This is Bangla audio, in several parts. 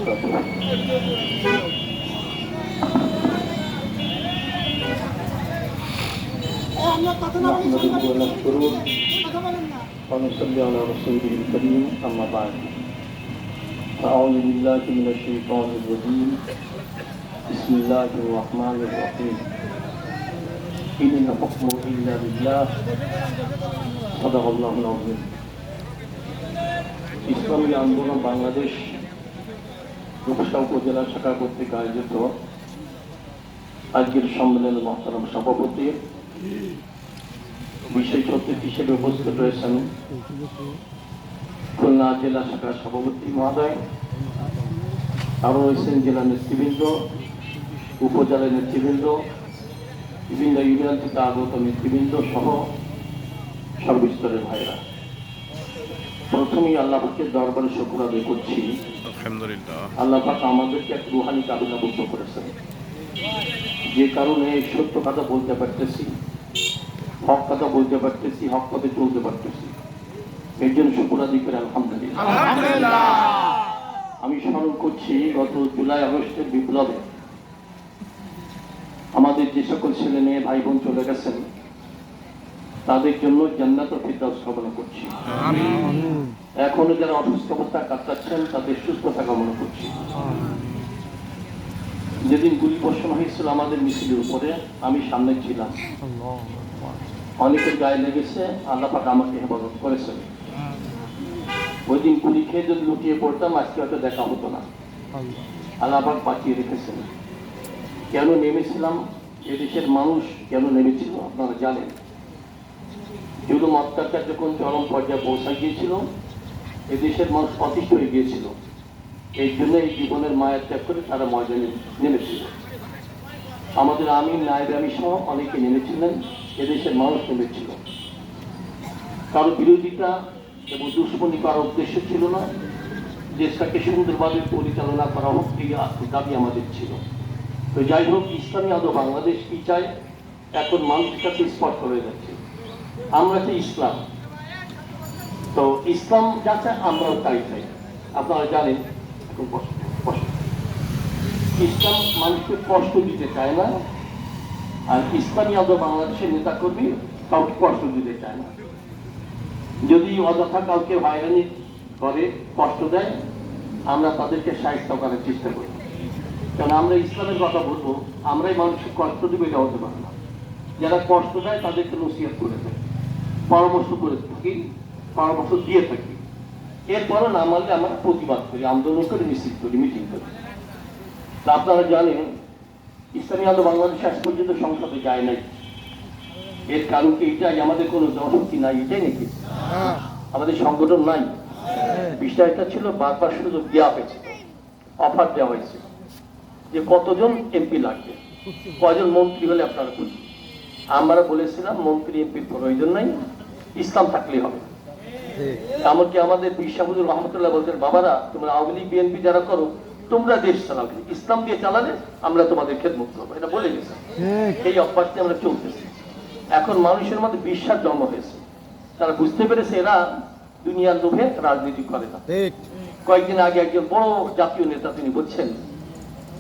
وبركاته. نحمده ونشكره ونصلي على رسوله الكريم أما بعد. أعوذ بالله من الشيطان الرجيم. بسم الله الرحمن الرحيم. إن الحكم إلا لله. صدق الله العظيم. ইসলামী আন্দোলন বাংলাদেশ রূপসা উপজেলা শাখা কর্তৃক আয়োজিত আজকের সম্মেলনের মহতারাম সভাপতি বিশেষ অতিথি হিসেবে উপস্থিত রয়েছেন খুলনা জেলা শাখার সভাপতি মহোদয়, আরও রয়েছেন জেলা নেতৃবৃন্দ, উপজেলা নেতৃবৃন্দ, বিভিন্ন ইউনিয়ন থেকে আগত নেতৃবৃন্দ সহ সর্বস্তরের ভাইরা। প্রথমেই আল্লাহ পাকের দরবারে শুকর আদায় করছি। আলহামদুলিল্লাহ, আল্লাহ পাক আমাদেরকে এক রুহানি কাবিলাবদ্ধ করেছেন, যে কারণে সত্য কথা বলতে পারতেছি, হক কথা বলতে পারতেছি, হক পথে চলতে পারতেছি। এর জন্য শুকর আদায় করে আলহামদুলিল্লাহ। আমি স্মরণ করছি গত জুলাই আগস্টের বিপ্লবে আমাদের যে সকল ছেলে মেয়ে ভাই বোন চলে গেছেন, তাদের জন্য জান্নাতুল ফিরদাউস কামনা করছি। এখনো যারা অসুস্থ অবস্থা কাটাচ্ছেন তাদের সুস্থতা কামনা করছি। যেদিন গুলি বর্ষণ হয়েছিল আমাদের মিছিলের উপরে, আমি সামনে ছিলাম, অনেকের গায়ে লেগেছে, আল্লাহ পাক আমাকে হেফাজত করেছেন। ওই দিন গুলি খেয়ে যদি লুটিয়ে পড়তাম আজকে হয়তো দেখা হতো না, আল্লাহ পাক বাঁচিয়ে রেখেছেন। কেন নেমেছিলাম, এদেশের মানুষ কেন নেমেছিল আপনারা জানেন। জুলুম অত্যাচার যখন চরম পর্যায়ে পৌঁছা গিয়েছিল, এদেশের মানুষ অতিষ্ঠ হয়ে গিয়েছিল। এই জন্য এই জীবনের মায়া ত্যাগ করে তারা ময়দানে নেমেছিল। আমাদের আমির নায়েব আমি সহ অনেকে নেমেছিলেন, এদেশের মানুষ নেমেছিল। কারো বিরোধিতা এবং দুশ্মনী করার উদ্দেশ্য ছিল না, দেশটাকে সুন্দরভাবে পরিচালনা করা হোক এই দাবি আমাদের ছিল। তো যাই হোক, ইসলামী আদৌ বাংলাদেশ কি চায় এখন মানুষের কাছে স্পষ্ট হয়ে যাচ্ছে। আমরা চাই ইসলাম, তো ইসলাম যা চায় আমরাও তাই চাই। আপনারা জানেন এখন ইসলাম মানুষকে কষ্ট দিতে চায় না, আর ইসলামী আদৌ বাংলাদেশের নেতা কর্মী কাউকে কষ্ট দিতে চায় না। যদি অযথা কাউকে হয়রানি করে কষ্ট দেয়, আমরা তাদেরকে সাহায্য করার চেষ্টা করি। কারণ আমরা ইসলামের কথা বলবো, আমরাই মানুষকে কষ্ট দেবো এটা হতে পারে না। যারা কষ্ট দেয় তাদেরকে নসিহত করে দেয়, পরামর্শ করে থাকি, পরামর্শ দিয়ে থাকি। এরপরে না মানলে আমরা প্রতিবাদ করি, আন্দোলন করি, মিছিল করি, মিটিং করি। তা আপনারা জানেন ইসলামী আন্দোলন বাংলাদেশ আজ পর্যন্ত সংসদে যায় নাই। এর কারণ কি এটাই, আমাদের কোনো জনশক্তি নাই এটাই নাকি? আমাদের সংগঠন নাই। বিষয়টা ছিল বারবার সুযোগ দেওয়া হয়েছে, অফার দেওয়া হয়েছে যে কতজন এমপি লাগবে, কয়জন মন্ত্রী হলে আপনারা খুশি। আমরা বলেছিলাম মন্ত্রী এমপির প্রয়োজন নাই, ইসলাম থাকলেই হবে। এমনকি আমাদের বিশাহুদুর রহমতুল্লাহ বলতেন, বাবারা তোমরা আওয়ামী লীগ বিএনপি যারা করো তোমরা দেশ চালাবে, ইসলাম দিয়ে চালালে আমরা তোমাদের খেদমত করবো, এটা বলে গেছে। এই অভ্যাসটি আমরা চলতেছি। এখন মানুষের মধ্যে বিশ্বাস জন্ম হয়েছে, তারা বুঝতে পেরেছে এরা দুনিয়ার লোভে রাজনীতি করে না। কয়েকদিন আগে একজন বড় জাতীয় নেতা তিনি বলছেন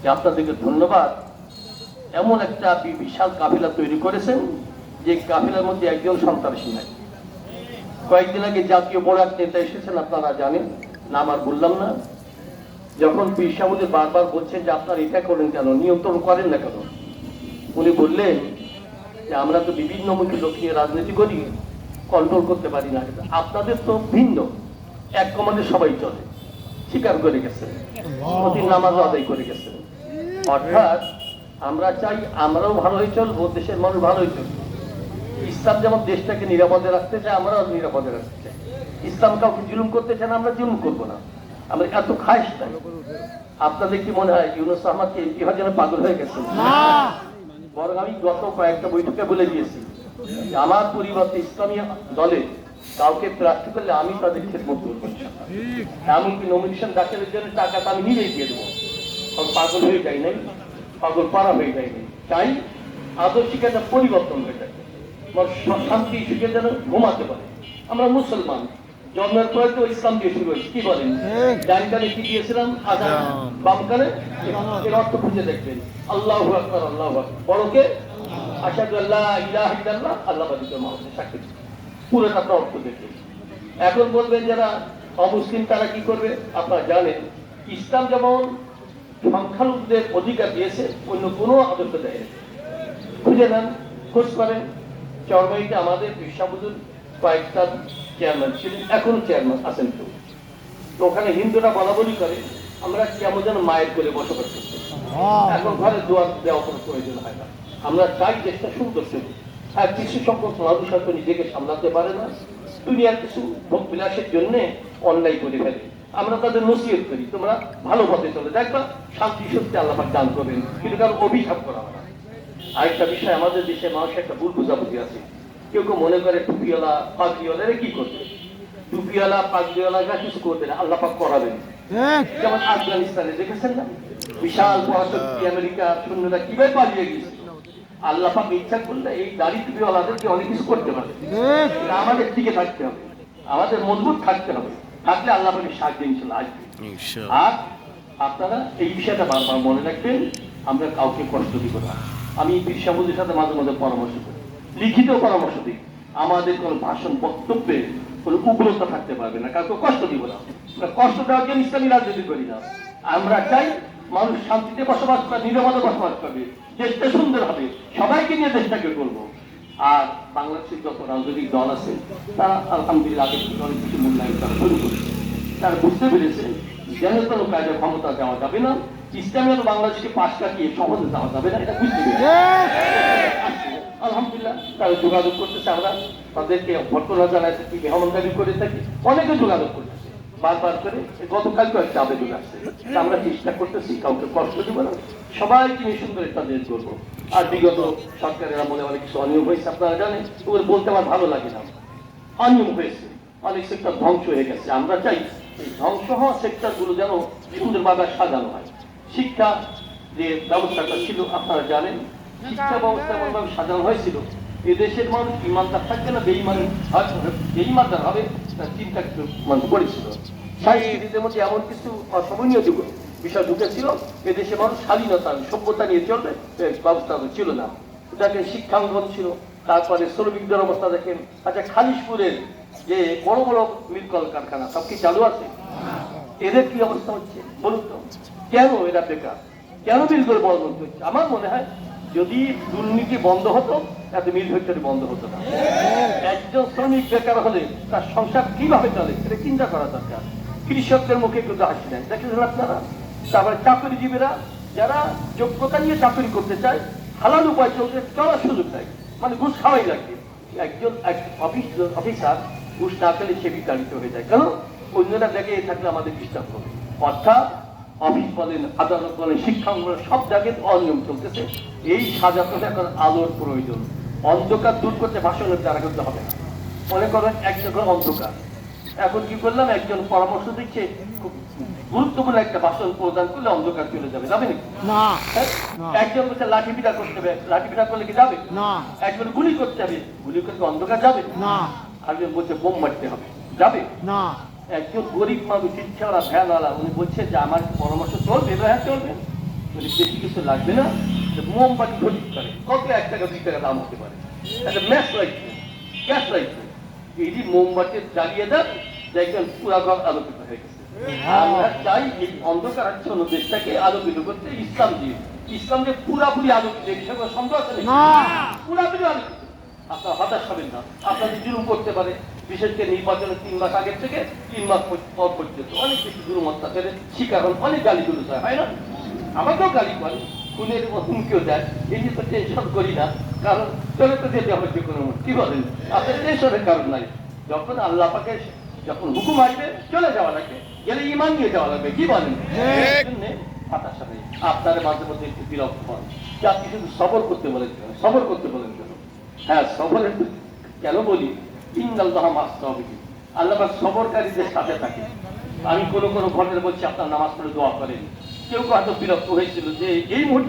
যে আপনাদেরকে ধন্যবাদ, এমন একটা বিশাল কাফেলা তৈরি করেছেন যে কাফেলার মধ্যে একজন সন্ত্রাসী নাই। কয়েকদিন আগে জাতীয় বড় এক নেতা এসেছেন, আপনারা জানেন, নাম আর বললাম না। যখন পীর সাহেবদের বারবার বলছেন যে আপনারা এটা করেন কেন, নিয়ন্ত্রণ করেন না কেন, উনি বললেন যে আমরা তো বিভিন্ন মুখী লোক নিয়ে রাজনীতি করি, কন্ট্রোল করতে পারি না। আপনাদের তো ভিন্ন, এক কমান্ডে সবাই চলে, স্বীকার করে গেছেন, প্রতি নামাজও আদায় করে গেছেন। অর্থাৎ আমরা চাই আমরাও ভালো হয়ে চলবো, দেশের মানুষ ভালো হয়ে চলবো। ইসলাম যেমন দেশটাকে নিরাপদে রাখতে চায়, আমরাও নিরাপদে রাখতে চাই। ইসলাম কাউকে জুলুম করতে চায় না, আমরা জুলুম করবো না। আমরা এত খাইস নাই। আপনাদের কি মনে হয় ইউনূস আহমদ কে এমপি হওয়ার জন্য পাগল হয়ে গেছেন? বরং আমি গত কয়েকটা বৈঠকে বলে দিয়েছি আমার পরিবর্তে ইসলামী দলে কাউকে প্রার্থী করলে আমি তাদের খেদমত করবো। এমনকি নমিনেশন দাখিলের জন্য টাকাটা আমি নিজেই দিয়ে দেবো। পাগল হয়ে যাই নাই, পাগল পাড়া হয়ে যায় নাই। তাই আদর্শিক একটা পরিবর্তন হয়ে যায়, শান্তি সুখে যেন ঘুমাতে পারে। আমরা মুসলমান, জন্মের পরে তো ইসলাম দিয়ে শুরু হয়েছে, কি বলেন? ডান কানে কি দিয়েছিলাম? আজান। বাম কানে এর অর্থ খুঁজে দেখবেন, আল্লাহু আকবার, আল্লাহু আকবার। বড়কে আশহাদু আল্লা ইলাহা ইল্লাল্লাহ, আল্লাহ বাদিত মুহাম্মদ সাক্ষী, পুরোটা অর্থ দেখবেন। এখন বলবেন যারা অমুসলিম তারা কি করবে? আপনারা জানেন ইসলাম যেমন সংখ্যালঘুদের অধিকার দিয়েছে, অন্য কোনো আদর্শ দেয় না। খুঁজে নেন, খোঁজ করেন। চরমাইতে আমাদের বিশ্বাবুদুর কয়েকটা চেয়ারম্যান ছিলেন, এখনো চেয়ারম্যান আছেন তো। ওখানে হিন্দুরা বলা বলি করে আমরা কেমন যেন মায়ের করে বসবাস করতে, এখন ঘরে দোয়ার দেওয়া কোনো প্রয়োজন হয় না। আমরা চাই দেশটা সুন্দর চলুক। আর কিছু সংখ্যক মানুষ হয়তো নিজেকে সামলাতে পারে না, দুনিয়ার কিছু ভোগ বিলাসের জন্য অন্যায় করে ফেলে। আমরা তাদের নসিহত করি, তোমরা ভালো পথে চলে দেখবা, শান্তি সত্যি আল্লাহ পাক দান করবেন, কিন্তু কারণ অভিশাপ করা হয় না। আরেকটা বিষয়, আমাদের দেশে মানুষের একটা ভুল বোঝাবুঝি আছে। কেউ কেউ মনে করে টুপিওয়ালা পাগড়িওয়ালারা কি করবে? টুপিওয়ালা পাগড়িওয়ালারা কিছু করবে না, আল্লাহ পাক করাবেন। যেমন আফগানিস্তানে দেখেছেন না, বিশাল মহাশক্তি আমেরিকা সৈন্যরা কিভাবে পালিয়ে গেছে। আল্লাহ পাক ইচ্ছা করলে এই দাড়ি টুপিওয়ালাদেরকে অনেক কিছু করতে পারে। আমাদের দিকে থাকতে হবে, আমাদের মজবুত থাকতে হবে, থাকলে আল্লাহ পাকের সাহায্য ইনশাআল্লাহ আসবে। আর আপনারা এই বিষয়টা বারবার মনে রাখবেন, আমরা কাউকে কষ্ট দিব না। আমি পীর সাহেবদের সাথে মাঝে মাঝে পরামর্শ করি, লিখিত পরামর্শ দিই। আমাদের কোনো ভাষণ বক্তব্যে কোনো উগ্রতা থাকতে পারবে না, কাউকে কষ্ট দিব না। কষ্ট দেওয়ার জন্য ইসলামী রাজনীতি করি না। আমরা চাই মানুষ শান্তিতে বসবাস করবে, নিরাপদে বসবাস করবে, দেশটা সুন্দর হবে, সবাইকে নিয়ে দেশটাকে করবো। আর বাংলাদেশের যত রাজনৈতিক দল আছে তারা আলহামদুলিল্লাহ আগের থেকে অনেক কিছু মূল্যায়ন করা শুরু করেছে। তারা বুঝতে পেরেছে যেন কোনো কাজে ক্ষমতা দেওয়া যাবে না, ইসলামের বাংলাদেশকে পাশ কাটিয়ে সহজে দেওয়া যাবে না, এটা বুঝতে পেরেছে। আলহামদুলিল্লাহ তারা যোগাযোগ করতেছে, আমরা তাদেরকে ভর্তনা জানাইতে কি মেহমানদারি করে থাকি, অনেকে যোগাযোগ করতেছে বারবার করে। গতকালকে একটা আবেদন আসছে, আমরা চেষ্টা করতেছি কাউকে কষ্ট দিব না, সবাইকে নিয়ে সুন্দর একটা দেশ করবো। আর বিগত সরকারের আমলে অনেক কিছু অনিয়ম হয়েছে, আপনারা জানেন, ওগুলো বলতে আমার ভালো লাগে না। অনিয়ম হয়েছে, অনেক সেক্টর ধ্বংস হয়ে গেছে। আমরা চাই এই ধ্বংস হওয়া সেক্টর গুলো যেন সুন্দরভাবে সাজানো হয়। শিক্ষা যে ব্যবস্থাটা ছিল আপনারা জানেন, শিক্ষা ব্যবস্থা এমনভাবে সাজানো হয়েছিল এদেশের মানুষ ইমানদার থাকবে না, বেঈমানদার হবে তার চিন্তা মানুষ করেছিল। সাহিত্যের মধ্যে এমন কিছু অসমনীয় বিষয় ঢুকেছিল, এদেশে মানুষ স্বাধীনতা সভ্যতা নিয়ে চলবে ব্যবস্থা ছিল না। দেখেন শিক্ষাঙ্গন ছিল, তারপরে শ্রমিকদের অবস্থা দেখেন। আচ্ছা, খালিশপুরের যে বড় বড় মিল কল কারখানা সব কি চালু আছে? এদের কি অবস্থা হচ্ছে বলুন তো? কেন এরা বেকার? কেন মিল করে বড় বন্ধ হচ্ছে? আমার মনে হয় যদি দুর্নীতি বন্ধ হতো এত মিল ফ্যাক্টরি বন্ধ হতো না। একজন শ্রমিক বেকার হলে তার সংসার কিভাবে চলে সেটা চিন্তা করা দরকার। কৃষকদের মুখে কিন্তু হাসি নেয়, দেখেছেন আপনারা। তারপরে চাকরিজীবীরা যারা যোগ্যতা নিয়ে চাকরি করতে চায়, হালাল উপায় চলতে চলার সুযোগ দেয়, মানে ঘুষ খাওয়াই লাগবে। একজন অফিসার ঘুষ না পেলে সে বিতাড়িত হয়ে যায়। কেন? অন্যরা দেখে থাকলে আমাদের ডিস্টার্ব হবে। অর্থাৎ অফিস বলেন, আদালত বলেন, শিক্ষা বলেন, সব জায়গায় অনিয়ম চলতেছে। এই সাজাতে এখন আলোর প্রয়োজন। অন্ধকার দূর করতে ভাষণের দ্বারা করতে হবে না। মনে করেন এক জায়গায় অন্ধকার, এখন কি করলাম, একজন পরামর্শ দিচ্ছে খুব গুরুত্বপূর্ণ একটা ভাষণ প্রদান করলে অন্ধকার চলে যাবে, যাবে না? একজন বলছে লাঠি পিটা করতে হবে, লাঠি পিটা করলে কি যাবে না? একজন গুলি করতে হবে, গুলি করতে অন্ধকার যাবে না? একজন বলছে বোম মারতে হবে, যাবে না? একজন গরিব মানুষ রিক্সাওয়ালা ভ্যানওয়ালা উনি বলছে যে আমার পরামর্শ চলবে, হ্যাঁ চলবে, বেশি কিছু লাগবে না, মোমবাতি খরিদ করে কত 1 টাকা 2 টাকা দাম হতে পারে, একটা ম্যাচ লাগছে, গ্যাস লাগছে, এই যে মোমবাতি জ্বালিয়ে দেন দেখবেন পুরা ঘর আলোকিত হয়ে গেছে। আমরা চাই এই অন্ধকারাচ্ছন্ন দেশটাকে আলোকিত করতে ইসলাম দিয়ে, ইসলাম যে পুরাপুরি আলোকিত সম্ভব আছে পুরাপুরি আলোকিত। আপনার হতাশ হবেন না, আপনাদের জুলুম করতে পারে, বিশেষ করে নির্বাচনের 3 মাস আগের থেকে 3 মাস পর পর্যন্ত অনেক বেশি জুলুম অত্যাচারের শিকার হন, অনেক গালি গুলো হয় না? আমাকেও গালি করে, খুনের হুমকিও দেয়। এই যে তো টেনশন করি না, কারণ চলে তো যেতে হবে যে কোনো, কি বলেন? আপনার টেনশনের কারণ নাই। যখন আল্লাহ পাকে যখন হুকুম আসবে চলে যাওয়া লাগবে, গেলে ইমান নিয়ে যাওয়া লাগবে, কি বলেন? হতাশ হবে। আপনারা মাঝে মধ্যে একটু বিরক্ত হন, যে আপনি শুধু সবর করতে বলেন, সবর করতে বলেন কেন? হ্যাঁ, সবরের কেন বলি, আল্লাহ সবরকারীদের সাথে থাকে। আমি কোনো ঘটনা বলছি, আপনার নামাজ পড়ে দোয়া করেন। কেউ হয়তো বিরক্ত হয়েছিল যে এই মুহূর্তে